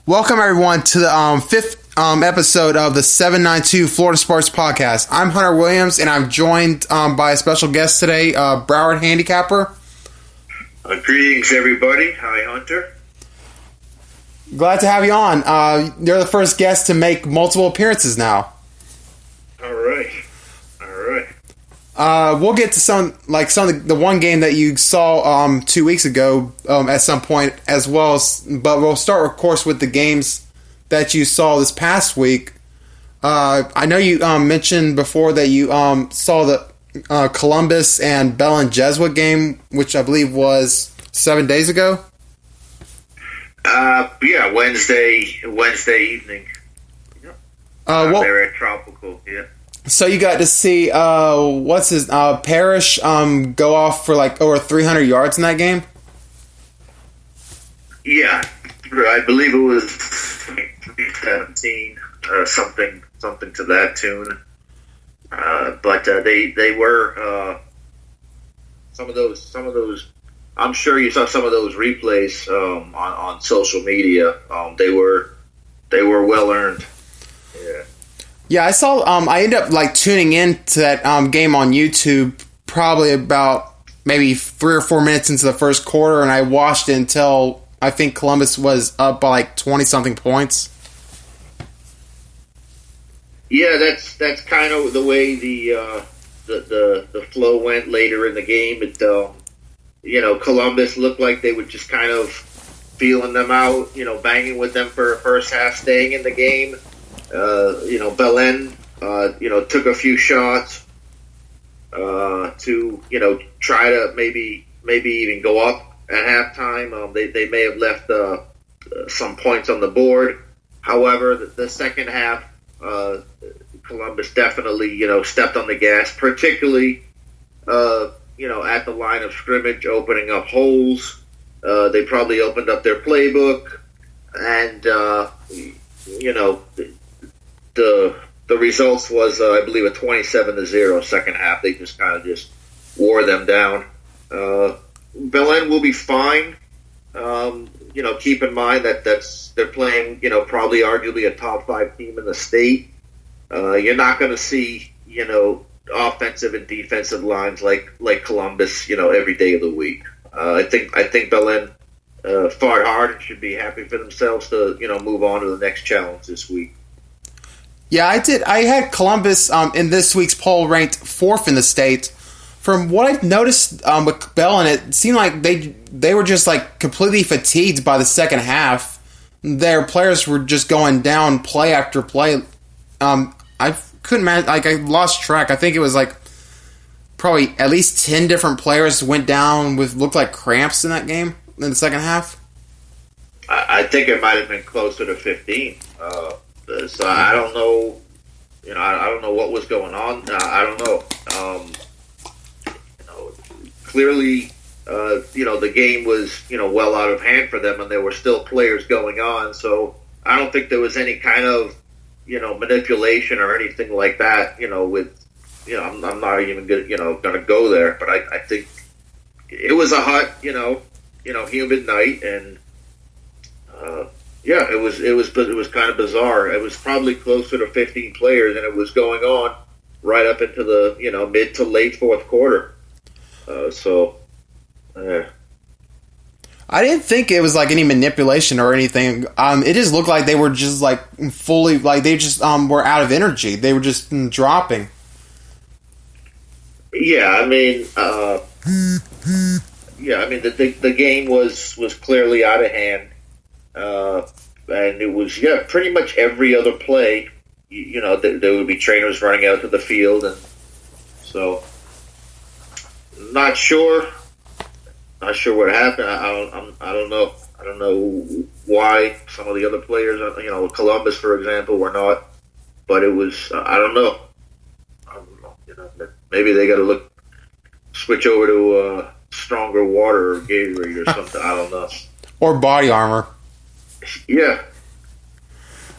Welcome, everyone, to the fifth episode of the 792 Florida Sports Podcast. I'm Hunter Williams, and I'm joined by a special guest today, Broward handicapper. Greetings, everybody. Hi, Hunter. Glad to have you on. You're the first guest to make multiple appearances now. All right. We'll get to some of the one game that you saw 2 weeks ago at some point as well. But we'll start, of course, with the games that you saw this past week. I know you mentioned before that you saw the Columbus and Belen Jesuit game, which I believe was 7 days ago. Yeah, Wednesday evening. They're at Tropical. Yeah. So you got to see Parrish go off for like over 300 yards in that game? Yeah, I believe it was 317 or something to that tune. But they were some of those. I'm sure you saw some of those replays on social media. They were well earned. Yeah. Yeah, I saw. I ended up tuning in to that game on YouTube probably about maybe 3 or 4 minutes into the first quarter, and I watched it until I think Columbus was up by 20-something points. Yeah, that's kind of the way the flow went later in the game. It Columbus looked like they were just kind of feeling them out, banging with them for a first half, staying in the game. Belen, took a few shots to, try to maybe even go up at halftime. They may have left some points on the board. However, the second half, Columbus definitely, stepped on the gas, particularly, at the line of scrimmage, opening up holes. They probably opened up their playbook, and, the results was, I believe, a 27-0 second half. They just kind of wore them down. Belen will be fine. Keep in mind that they're playing, probably arguably a top 5 team in the state. You're not going to see, offensive and defensive lines like Columbus, every day of the week. I think Belen fought hard and should be happy for themselves to, move on to the next challenge this week. Yeah, I did. I had Columbus in this week's poll ranked 4th in the state. From what I've noticed with Belen, it seemed like they were just completely fatigued by the second half. Their players were just going down play after play. I couldn't imagine. I lost track. I think it was probably at least 10 different players went down with looked like cramps in that game in the second half. I think it might have been closer to 15. So I don't know, I don't know what was going on. I don't know. Clearly, the game was, well out of hand for them, and there were still players going on. So I don't think there was any kind of, manipulation or anything like that. With, I'm not even going to go there. But I think it was a hot, humid night, and. Yeah, it was kind of bizarre. It was probably closer to 15 players, and it was going on right up into the mid to late fourth quarter. I didn't think it was any manipulation or anything. It just looked like they were just fully they just were out of energy. They were just dropping. Yeah, I mean, the game was clearly out of hand. And it was, pretty much every other play, there would be trainers running out to the field. And so, not sure what happened. I don't know. I don't know why some of the other players, Columbus, for example, were not. But it was, I don't know. Maybe they got to switch over to stronger water or Gatorade or something. I don't know. Or body armor. Yeah.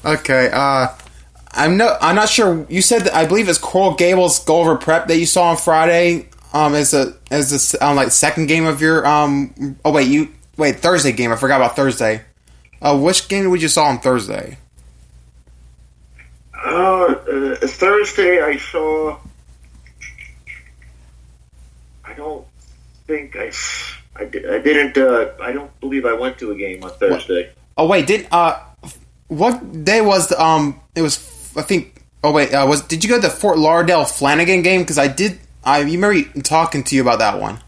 Okay. I'm not sure. You said that I believe it's Coral Gables Gulliver Prep that you saw on Friday. As the second game of your Thursday game. I forgot about Thursday. Which game we just saw on Thursday? Thursday I saw. I don't think I didn't. I don't believe I went to a game on Thursday. What? Oh wait, what day was the It was, I think. Oh wait, did you go to the Fort Lauderdale Flanagan game? Because I did. You remember talking to you about that one.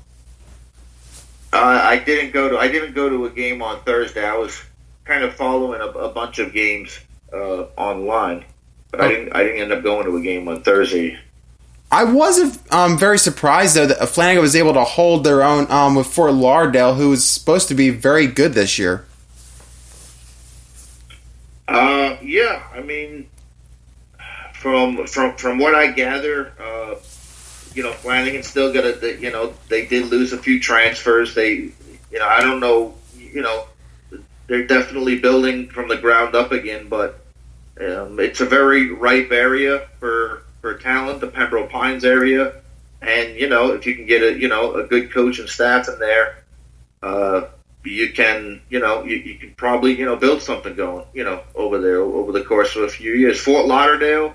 I didn't go to a game on Thursday. I was kind of following a bunch of games online, but I didn't end up going to a game on Thursday. I was very surprised though that Flanagan was able to hold their own with Fort Lauderdale, who was supposed to be very good this year. Yeah, I mean, from what I gather, Flanagan still got to, they did lose a few transfers. They, I don't know, they're definitely building from the ground up again, but it's a very ripe area for talent, the Pembroke Pines area, and if you can get a good coach and staff in there, you can you can probably build something going over there over the course of a few years. Fort Lauderdale,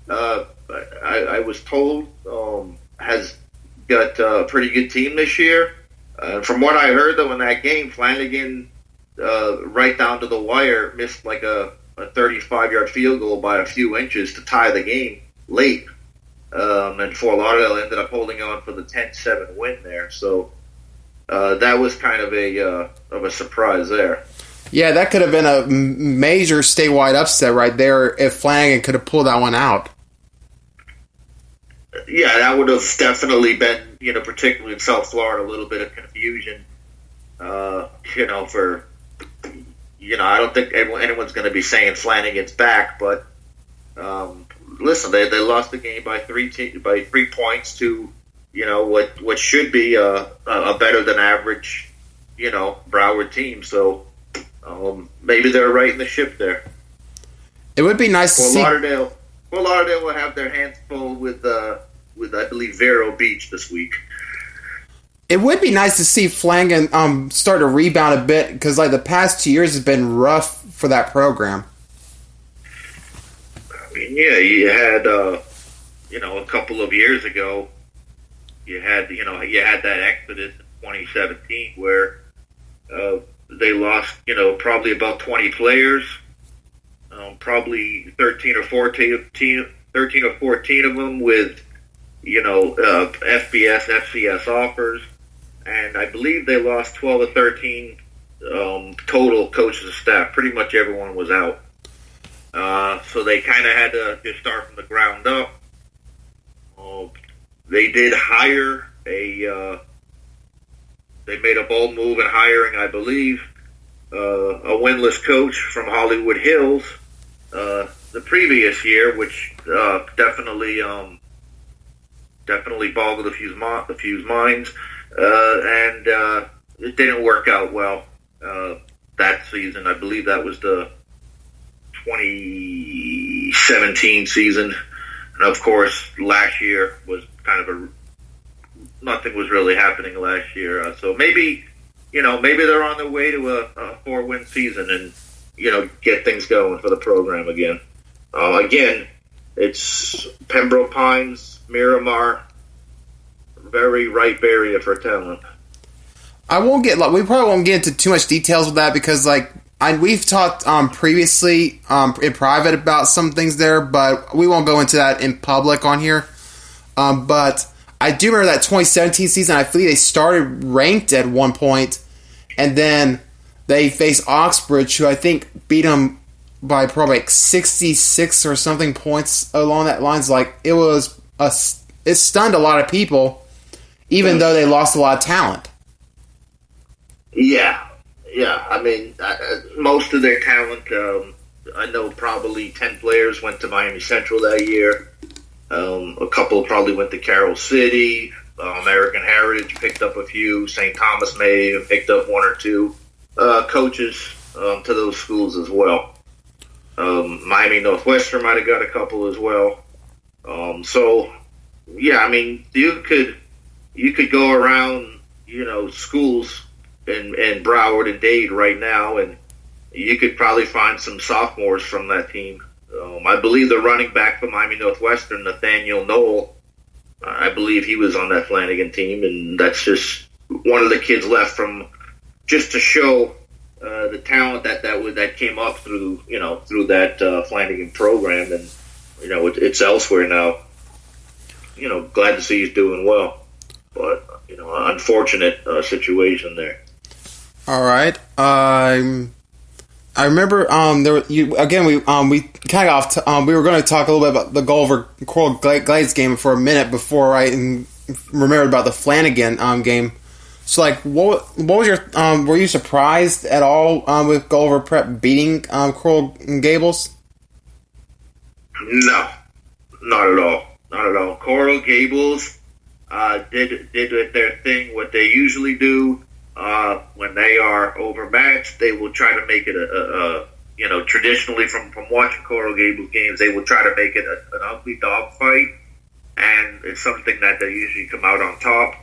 I was told has got a pretty good team this year. From what I heard though in that game, Flanagan right down to the wire missed like a 35-yard field goal by a few inches to tie the game late, and Fort Lauderdale ended up holding on for the 10-7 win there. So that was kind of a surprise there. Yeah, that could have been a major statewide upset right there if Flanagan could have pulled that one out. Yeah, that would have definitely been, particularly in South Florida, a little bit of confusion. For I don't think anyone's going to be saying Flanagan's back, but listen, they lost the game by 3 points to what should be a better than average Broward team. So maybe they're right in the ship there. It would be nice to see. Fort Lauderdale will have their hands full with I believe Vero Beach this week. It would be nice to see Flanagan start to rebound a bit because like the past 2 years has been rough for that program. I mean, yeah, you had a couple of years ago, you had that exodus in 2017 where they lost probably about 20 players, probably 13 or 14 of them with FBS, FCS offers, and I believe they lost 12 or 13 total coaches and staff. Pretty much everyone was out. So they kind of had to just start from the ground up. They did hire they made a bold move in hiring, I believe, a winless coach from Hollywood Hills the previous year, which definitely boggled a few minds, and it didn't work out well that season. I believe that was the 2017 season, and of course last year was kind of nothing was really happening last year. So maybe they're on their way to a 4-win season and get things going for the program again. Again, it's Pembroke Pines, Miramar, very ripe area for talent. We probably won't get into too much details with that because we've talked previously in private about some things there, but we won't go into that in public on here. But I do remember that 2017 season. I believe they started ranked at one point, and then they faced Oxbridge, who I think beat them by probably 66 or something points along that lines. It stunned a lot of people, even though they lost a lot of talent. Yeah. I mean, most of their talent, I know probably 10 players went to Miami Central that year. A couple probably went to Carroll City. American Heritage picked up a few. St. Thomas may have picked up one or two coaches to those schools as well. Miami Northwestern might have got a couple as well. So, yeah, I mean, you could go around, schools in Broward and Dade right now, and you could probably find some sophomores from that team. I believe the running back from Miami Northwestern, Nathaniel Noel, I believe he was on that Flanagan team, and that's just one of the kids left from just to show the talent that came up through that Flanagan program, and it's elsewhere now. Glad to see he's doing well, but unfortunate situation there. All right. I remember we kind of we were going to talk a little bit about the Gulliver Coral Glades game for a minute before I remembered about the Flanagan game. So, like, what was your were you surprised at all with Gulliver Prep beating Coral Gables? No, not at all. Not at all. Coral Gables did their thing, what they usually do. When they are overmatched, they will try to make it traditionally from watching Coral Gables games, they will try to make it an ugly dogfight, and it's something that they usually come out on top.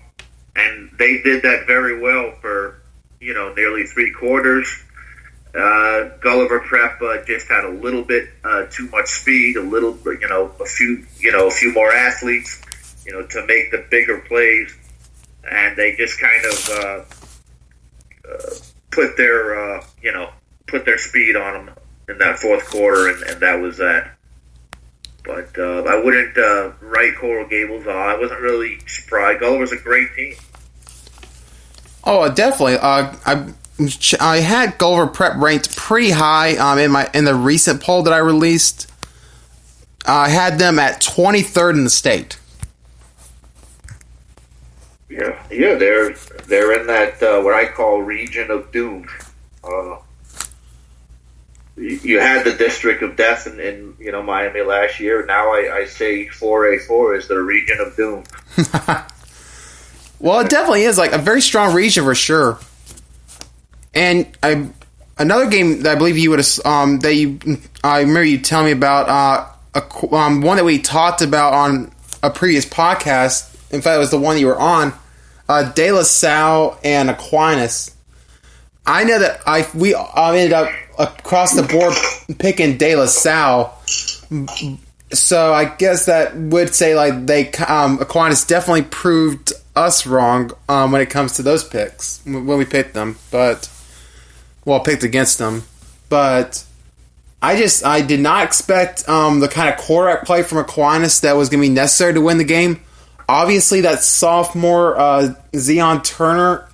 And they did that very well for, nearly 3 quarters. Gulliver Prep just had a little bit too much speed, a few more athletes, to make the bigger plays, and they just kind of put their speed on them in that fourth quarter, and that was that. But I wouldn't write Coral Gables off. I wasn't really surprised. Gulliver's a great team. Oh, definitely. I had Gulliver Prep ranked pretty high in the recent poll that I released. I had them at 23rd in the state. Yeah, they're in that what I call region of doom. You had the District of Death in Miami last year. Now I say 4A4 is the region of doom. Well, it definitely is like a very strong region for sure. And another game that I believe you would have I remember you telling me about one that we talked about on a previous podcast. In fact, it was the one you were on. De La Salle and Aquinas. I know that we ended up across the board picking De La Salle, so I guess that would say like Aquinas definitely proved us wrong when it comes to those picks when we picked them, picked against them. But I did not expect the kind of quarterback play from Aquinas that was going to be necessary to win the game. Obviously, that sophomore Zion Turner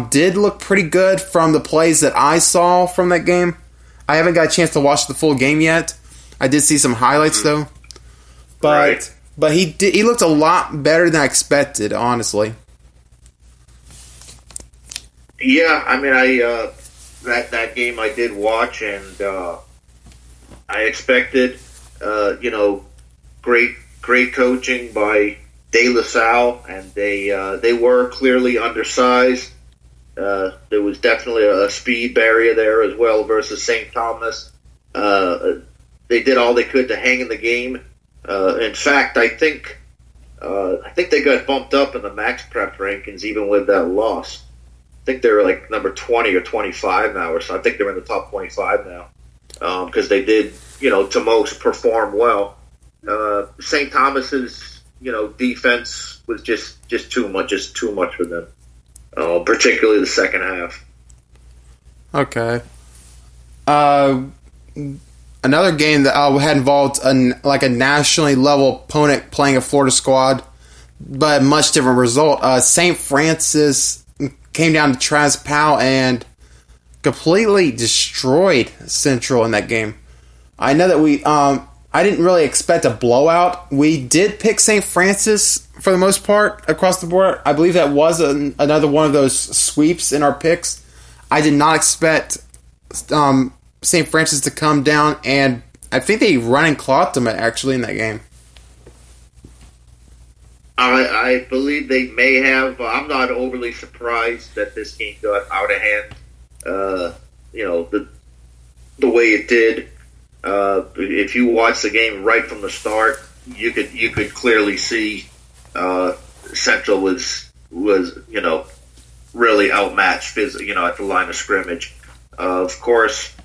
did look pretty good from the plays that I saw from that game. I haven't got a chance to watch the full game yet. I did see some highlights though, but he looked a lot better than I expected, honestly. Yeah, I mean, that game I did watch, and I expected great coaching by De La Salle, and they were clearly undersized. There was definitely a speed barrier there as well versus St. Thomas. They did all they could to hang in the game. In fact, I think they got bumped up in the Max Prep rankings even with that loss. I think they're like number 20 or 25 now, or so. I think they're in the top 25 now because they did, to most perform well. St. Thomas's defense was just too much for them, particularly the second half. Okay. Another game that had involved a nationally level opponent playing a Florida squad, but a much different result. St. Francis came down to Travis Powell and completely destroyed Central in that game. I know that I didn't really expect a blowout. We did pick St. Francis for the most part across the board. I believe that was another one of those sweeps in our picks. I did not expect St. Francis to come down, and I think they run and clocked them actually in that game. I believe they may have. I'm not overly surprised that this game got out of hand. The way it did. If you watch the game right from the start, you could clearly see Central was really outmatched, at the line of scrimmage. Of course,